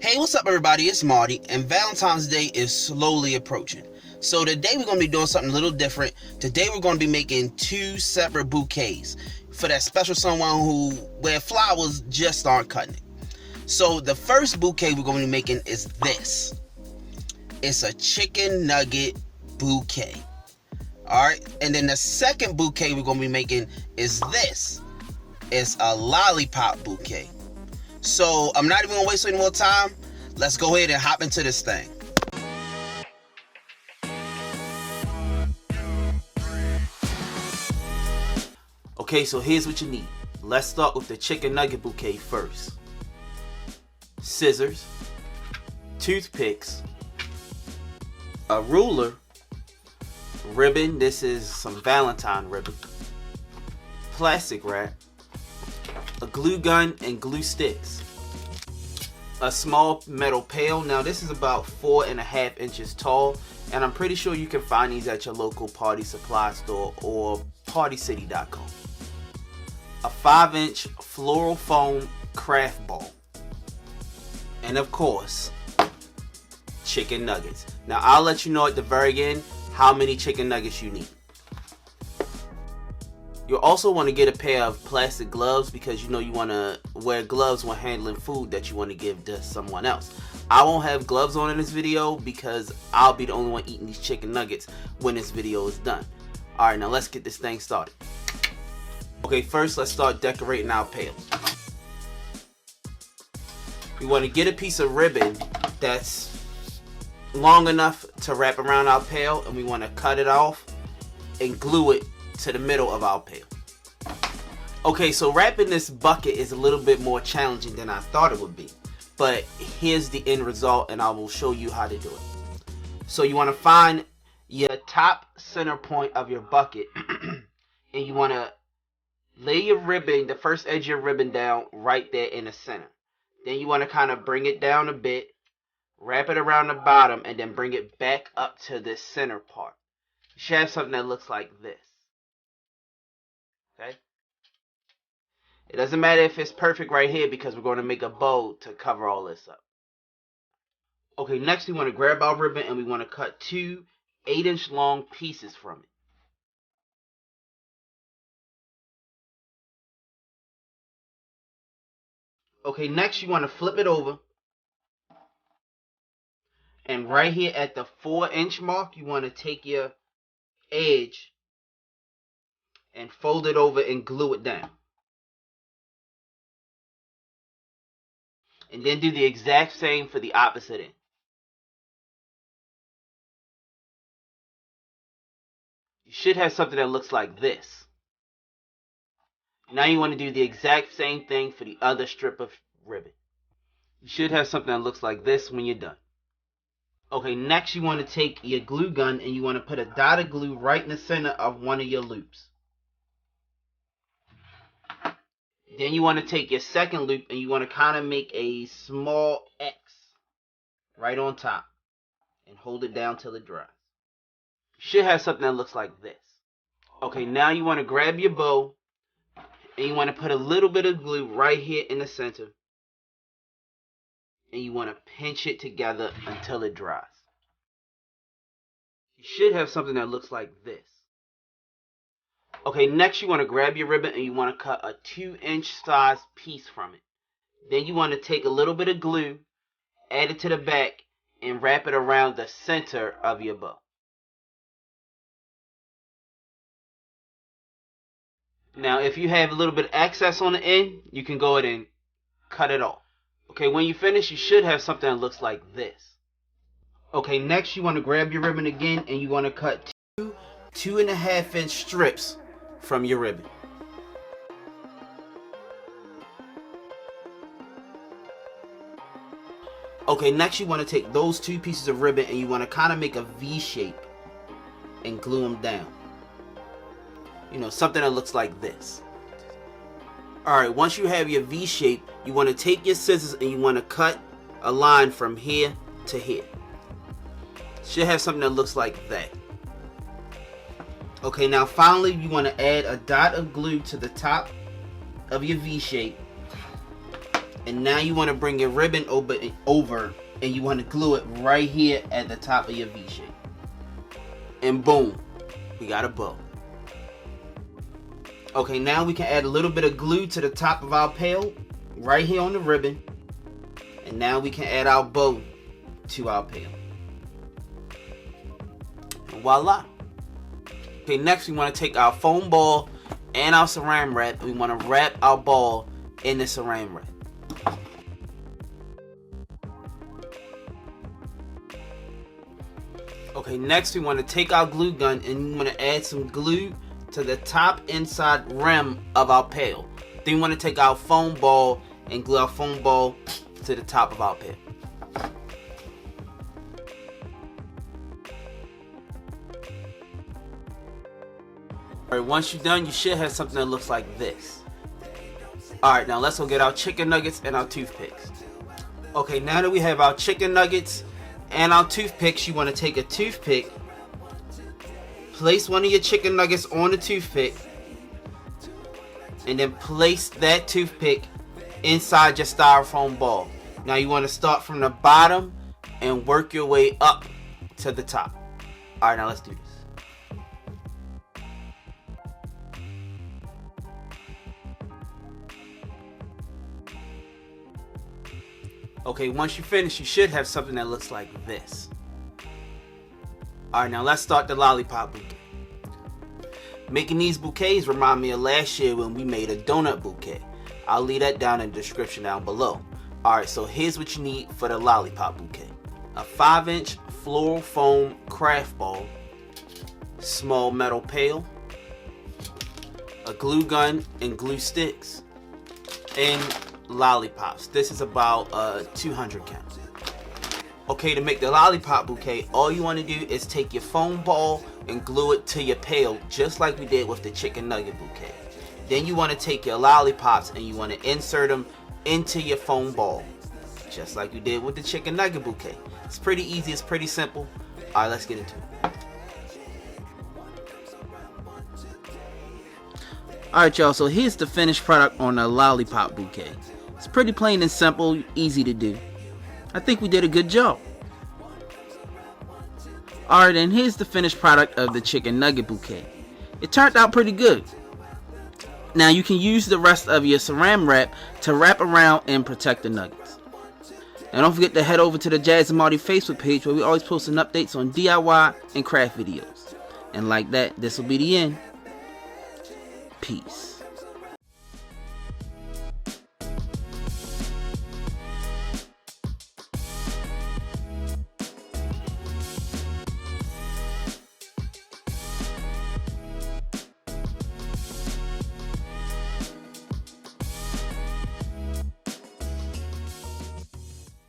Hey, what's up everybody? It's Marty, and Valentine's Day is slowly approaching. So today we're going to be doing something a little different. Today we're going to be making two separate bouquets for that special someone where flowers just aren't cutting it. So the first bouquet we're going to be making is this. It's a chicken nugget bouquet. Alright, and then the second bouquet we're going to be making is this. It's a lollipop bouquet. So I'm not even going to waste any more time. Let's go ahead and hop into this thing. Okay, so here's what you need. Let's start with the chicken nugget bouquet first. Scissors, toothpicks, a ruler, ribbon, this is some Valentine ribbon, plastic wrap, a glue gun and glue sticks, a small metal pail. Now this is about 4.5 inches tall, and I'm pretty sure you can find these at your local party supply store or partycity.com. A 5-inch floral foam craft ball, and of course chicken nuggets. Now I'll let you know at the very end how many chicken nuggets you need. You'll also want to get a pair of plastic gloves because you know you want to wear gloves when handling food that you want to give to someone else. I won't have gloves on in this video because I'll be the only one eating these chicken nuggets when this video is done. Alright, now let's get this thing started. Okay, first let's start decorating our pail. We want to get a piece of ribbon that's long enough to wrap around our pail, and we want to cut it off and glue it to the middle of our pail. Okay, so wrapping this bucket is a little bit more challenging than I thought it would be, but here's the end result and I will show you how to do it. So you want to find your top center point of your bucket and you want to lay your ribbon, the first edge of your ribbon, down right there in the center. Then you want to kind of bring it down a bit, wrap it around the bottom, and then bring it back up to this center part. You should have something that looks like this. Okay? It doesn't matter if it's perfect right here because we're going to make a bow to cover all this up. Okay, next we want to grab our ribbon and we want to cut two 8-inch long pieces from it. Okay, next you want to flip it over. And right here at the 4-inch mark, you want to take your edge and fold it over and glue it down. And then do the exact same for the opposite end. You should have something that looks like this. Now you want to do the exact same thing for the other strip of ribbon. You should have something that looks like this when you're done. Okay, next you want to take your glue gun and you want to put a dot of glue right in the center of one of your loops. Then you want to take your second loop and you want to kind of make a small X right on top and hold it down till it dries. You should have something that looks like this. Okay, now you want to grab your bow and you want to put a little bit of glue right here in the center. And you want to pinch it together until it dries. You should have something that looks like this. Okay, next you want to grab your ribbon and you want to cut a 2-inch size piece from it. Then you want to take a little bit of glue, add it to the back, and wrap it around the center of your bow. Now, if you have a little bit of excess on the end, you can go ahead and cut it off. Okay, when you finish, you should have something that looks like this. Okay, next you want to grab your ribbon again and you want to cut two 2.5-inch strips from your ribbon. Okay, next you want to take those two pieces of ribbon and you want to kind of make a V shape and glue them down. You know, something that looks like this. Alright, once you have your V shape, you want to take your scissors and you want to cut a line from here to here. Should have something that looks like that. Okay, now finally you want to add a dot of glue to the top of your V shape And now you want to bring your ribbon over and you want to glue it right here at the top of your V shape. And boom, we got a bow. Okay, now we can add a little bit of glue to the top of our pail right here on the ribbon. And now we can add our bow to our pail. And voila. Okay, next we want to take our foam ball and our saran wrap. We want to wrap our ball in the saran wrap. Okay, next we want to take our glue gun and we want to add some glue to the top inside rim of our pail. Then we want to take our foam ball and glue our foam ball to the top of our pail. Alright, once you're done, you should have something that looks like this. Alright, now let's go get our chicken nuggets and our toothpicks. Okay, now that we have our chicken nuggets and our toothpicks, you want to take a toothpick, place one of your chicken nuggets on the toothpick, and then place that toothpick inside your styrofoam ball. Now you want to start from the bottom and work your way up to the top. Alright, now let's do this. Okay, once you finish, you should have something that looks like this. Alright, now let's start the Lollipop Bouquet. Making these bouquets remind me of last year when we made a donut bouquet. I'll leave that down in the description down below. Alright, so here's what you need for the Lollipop Bouquet. A 5-inch floral foam craft ball, small metal pail, a glue gun and glue sticks, and lollipops. This is about 200 count. Okay, to make the Lollipop Bouquet, all you want to do is take your foam ball and glue it to your pail, just like we did with the Chicken Nugget Bouquet. Then you want to take your lollipops and you want to insert them into your foam ball, just like you did with the Chicken Nugget Bouquet. It's pretty easy, it's pretty simple. Alright, let's get into it. Alright y'all, so here's the finished product on the Lollipop Bouquet. It's pretty plain and simple, easy to do. I think we did a good job. Alright, and here's the finished product of the Chicken Nugget Bouquet. It turned out pretty good. Now you can use the rest of your saran wrap to wrap around and protect the nuggets. And don't forget to head over to the Jazz and Marty Facebook page where we always posting updates on DIY and craft videos. And like that, this will be the end. Peace.